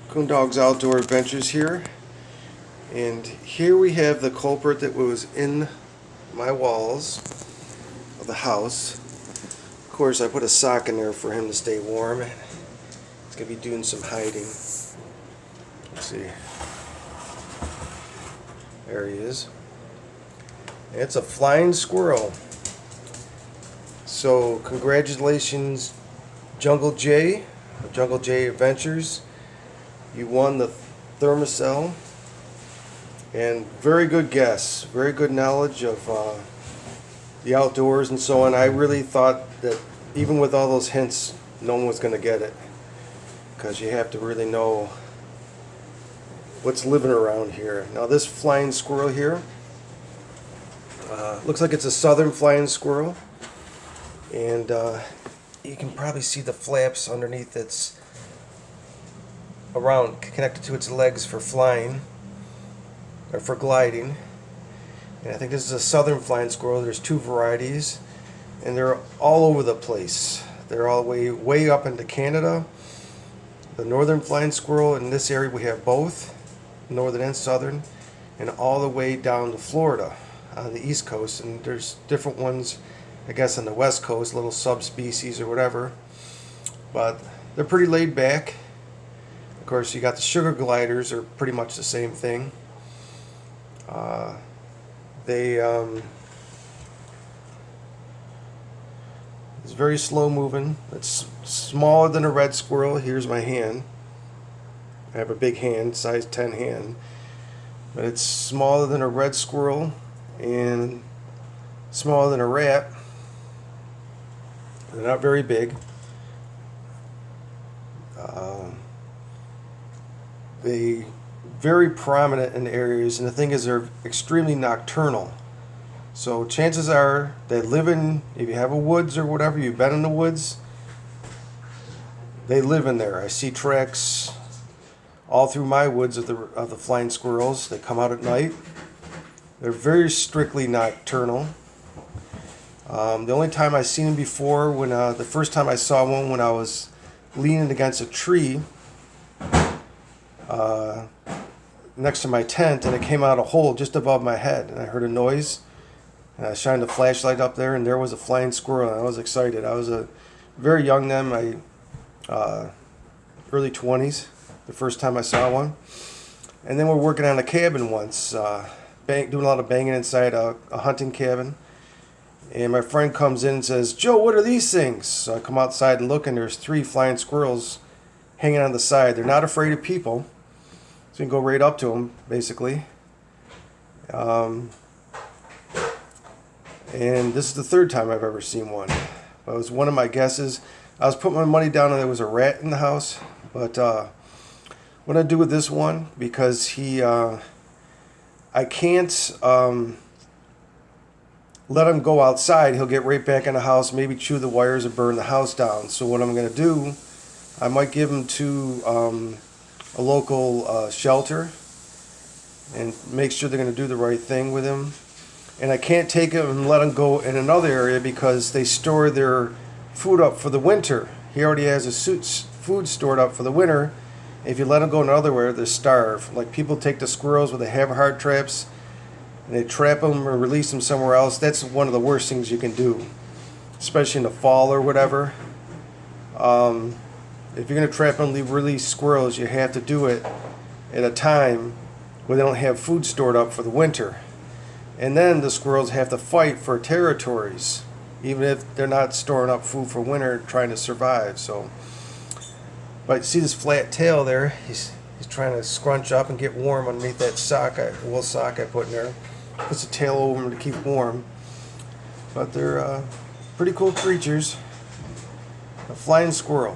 Coondog's Outdoor Adventures here, and here we have the culprit that was in my walls of the house. Of course, I put a sock in there for him to stay warm. He's going to be doing some hiding. Let's see. There he is. It's a flying squirrel. So congratulations, Jungle J Adventures. You won the thermocell, and very good guess, very good knowledge of the outdoors and so on. I really thought that even with all those hints, no one was going to get it, because you have to really know what's living around here. Now this flying squirrel here looks like it's a southern flying squirrel, and you can probably see the flaps underneath its around, connected to its legs for flying or for gliding. And I think this is a southern flying squirrel. There's two varieties, and they're all over the place. They're all way up into Canada. The northern flying squirrel, in this area we have both, northern and southern, and all the way down to Florida on the east coast. And there's different ones, I guess, on the west coast, little subspecies or whatever, but they're pretty laid back. Of course, you got the sugar gliders, are pretty much the same thing. It's very slow moving. It's smaller than a red squirrel. Here's my hand. I have a big hand, size 10 hand, but it's smaller than a red squirrel and smaller than a rat. They're not very big. They very prominent in areas, and the thing is, they're extremely nocturnal. So chances are they live in, if you have a woods or whatever, you've been in the woods, they live in there. I see tracks all through my woods of the flying squirrels. They come out at night. They're very strictly nocturnal. The only time I've seen them before, when the first time I saw one, when I was leaning against a tree next to my tent, and it came out a hole just above my head, and I heard a noise, and I shined a flashlight up there, and there was a flying squirrel, and I was excited. I was very young then, my early 20s, the first time I saw one. And then we're working on a cabin once, doing a lot of banging inside a hunting cabin. And my friend comes in and says, "Joe, what are these things?" So I come outside and look, and there's 3 flying squirrels hanging on the side. They're not afraid of people, so you can go right up to them, basically. And this is the 3rd time I've ever seen one. But it was one of my guesses. I was putting my money down and there was a rat in the house. But what I do with this one, because I can't let him go outside. He'll get right back in the house, maybe chew the wires or burn the house down. So what I'm going to do, I might give him to a local shelter and make sure they're going to do the right thing with him. And I can't take him and let him go in another area, because they store their food up for the winter. He already has his food stored up for the winter. If you let him go another, they starve. Like, people take the squirrels with the have-heart traps, and they trap them or release them somewhere else. That's one of the worst things you can do, especially in the fall or whatever. If you're going to trap and release squirrels, you have to do it at a time where they don't have food stored up for the winter. And then the squirrels have to fight for territories, even if they're not storing up food for winter, trying to survive. So, but you see this flat tail there? He's trying to scrunch up and get warm underneath that wool sock I put in there. Puts the tail over him to keep warm. But they're pretty cool creatures. A flying squirrel.